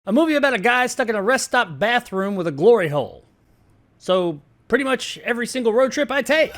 A movie about a guy stuck in a rest stop bathroom with a glory hole. So, pretty much every single road trip I take.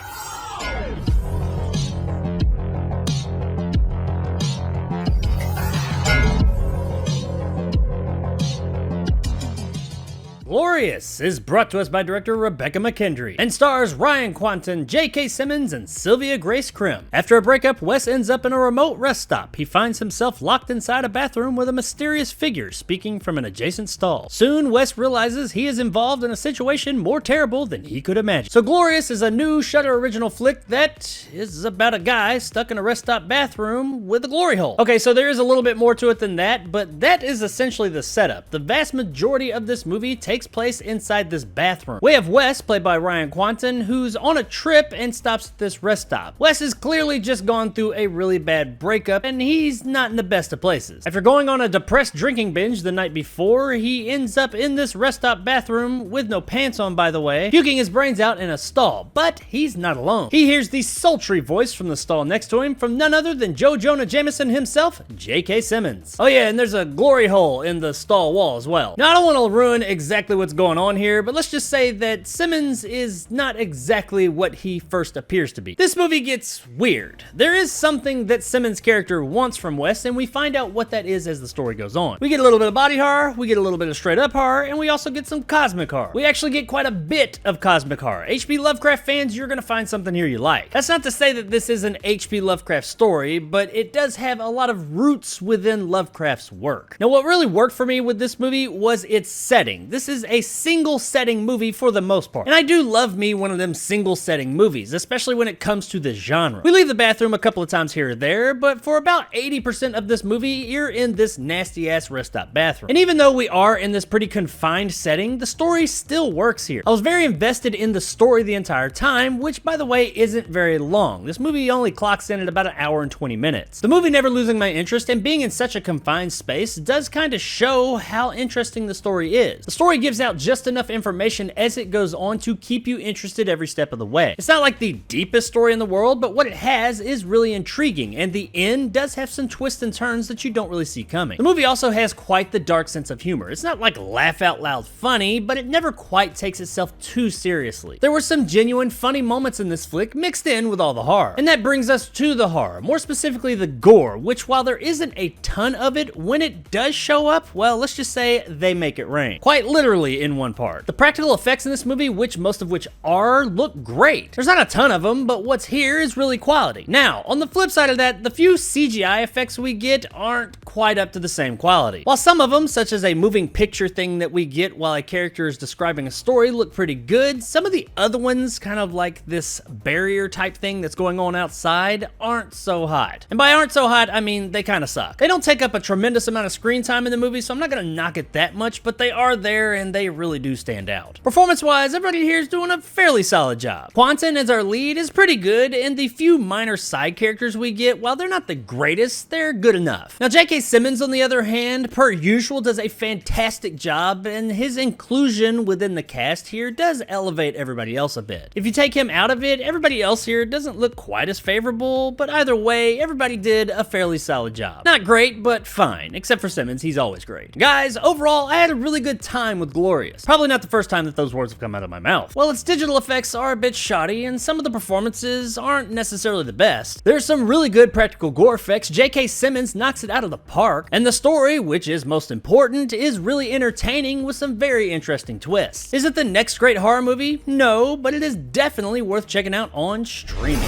Glorious is brought to us by director Rebecca McKendry and stars Ryan Kwanten, J.K. Simmons, and Sylvia Grace Krim. After a breakup, Wes ends up in a remote rest stop. He finds himself locked inside a bathroom with a mysterious figure speaking from an adjacent stall. Soon, Wes realizes he is involved in a situation more terrible than he could imagine. So Glorious is a new Shudder original flick that is about a guy stuck in a rest stop bathroom with a glory hole. Okay, so there is a little bit more to it than that, but that is essentially the setup. The vast majority of this movie takes place inside this bathroom. We have Wes, played by Ryan Kwanten, who's on a trip and stops at this rest stop. Wes has clearly just gone through a really bad breakup, and he's not in the best of places. After going on a depressed drinking binge the night before, he ends up in this rest stop bathroom, with no pants on by the way, puking his brains out in a stall. But he's not alone. He hears the sultry voice from the stall next to him from none other than Joe Jonah Jameson himself, J.K. Simmons. Oh yeah, and there's a glory hole in the stall wall as well. Now I don't want to ruin exactly what's going on here, but let's just say that Simmons is not exactly what he first appears to be. This movie gets weird. There is something that Simmons' character wants from Wes, and we find out what that is as the story goes on. We get a little bit of body horror, we get a little bit of straight up horror, and we also get some cosmic horror. We actually get quite a bit of cosmic horror. H.P. Lovecraft fans, you're gonna find something here you like. That's not to say that this is an H.P. Lovecraft story, but it does have a lot of roots within Lovecraft's work. Now what really worked for me with this movie was its setting. This is a single setting movie for the most part. And I do love me one of them single setting movies, especially when it comes to the genre. We leave the bathroom a couple of times here or there, but for about 80% of this movie, you're in this nasty ass rest stop bathroom. And even though we are in this pretty confined setting, the story still works here. I was very invested in the story the entire time, which by the way isn't very long. This movie only clocks in at about an hour and 20 minutes. The movie never losing my interest, and being in such a confined space does kind of show how interesting the story is. The story gives out just enough information as it goes on to keep you interested every step of the way. It's not like the deepest story in the world, but what it has is really intriguing, and the end does have some twists and turns that you don't really see coming. The movie also has quite the dark sense of humor. It's not like laugh out loud funny, but it never quite takes itself too seriously. There were some genuine funny moments in this flick mixed in with all the horror. And that brings us to the horror, more specifically the gore, which while there isn't a ton of it, when it does show up, well, let's just say they make it rain. Quite literally in one part. The practical effects in this movie, most of which look great. There's not a ton of them, but what's here is really quality. Now, on the flip side of that, the few CGI effects we get aren't quite up to the same quality. While some of them, such as a moving picture thing that we get while a character is describing a story, look pretty good, some of the other ones, kind of like this barrier type thing that's going on outside, aren't so hot. And by aren't so hot, I mean they kind of suck. They don't take up a tremendous amount of screen time in the movie, so I'm not gonna knock it that much, but they are there and they really do stand out. Performance-wise, everybody here is doing a fairly solid job. Kwanten as our lead is pretty good, and the few minor side characters we get, while they're not the greatest, they're good enough. Now, J.K. Simmons, on the other hand, per usual, does a fantastic job, and his inclusion within the cast here does elevate everybody else a bit. If you take him out of it, everybody else here doesn't look quite as favorable, but either way, everybody did a fairly solid job. Not great, but fine, except for Simmons, he's always great. Guys, overall, I had a really good time with Glorious. Probably not the first time that those words have come out of my mouth. Well, its digital effects are a bit shoddy, and some of the performances aren't necessarily the best. There's some really good practical gore effects, J.K. Simmons knocks it out of the park, and the story, which is most important, is really entertaining with some very interesting twists. Is it the next great horror movie? No, but it is definitely worth checking out on streaming.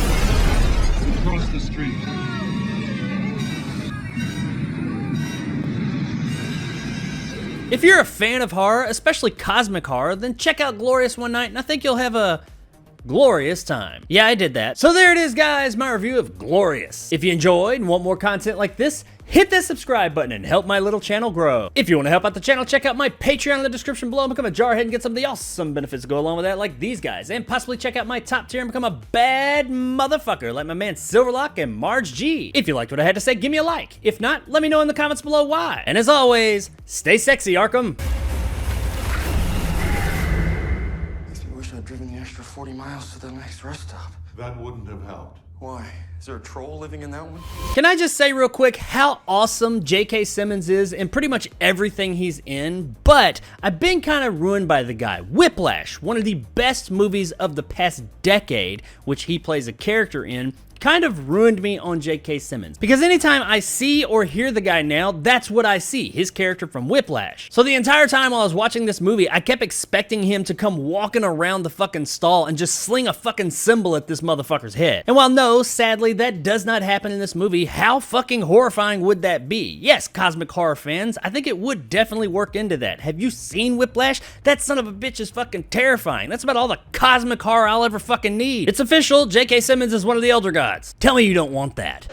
Across the street. If you're a fan of horror, especially cosmic horror, then check out Glorious one night, and I think you'll have a glorious time. Yeah, I did that. So there it is, guys, my review of Glorious. If you enjoyed and want more content like this, hit that subscribe button and help my little channel grow. If you want to help out the channel, check out my Patreon in the description below and become a jarhead and get some of the awesome benefits that go along with that, like these guys. And possibly check out my top tier and become a bad motherfucker like my man Silverlock and Marge G. If you liked what I had to say, give me a like. If not, let me know in the comments below why. And as always, stay sexy, Arkham. Makes me wish I'd driven the extra 40 miles to the next rest stop. That wouldn't have helped. Why? Is there a troll living in that one? Can I just say real quick how awesome J.K. Simmons is in pretty much everything he's in, but I've been kind of ruined by the guy. Whiplash, one of the best movies of the past decade, which he plays a character in, kind of ruined me on J.K. Simmons. Because anytime I see or hear the guy now, that's what I see, his character from Whiplash. So the entire time while I was watching this movie, I kept expecting him to come walking around the fucking stall and just sling a fucking cymbal at this motherfucker's head. And while no, sadly, that does not happen in this movie, how fucking horrifying would that be? Yes, cosmic horror fans, I think it would definitely work into that. Have you seen Whiplash? That son of a bitch is fucking terrifying. That's about all the cosmic horror I'll ever fucking need. It's official, J.K. Simmons is one of the elder gods. Tell me you don't want that.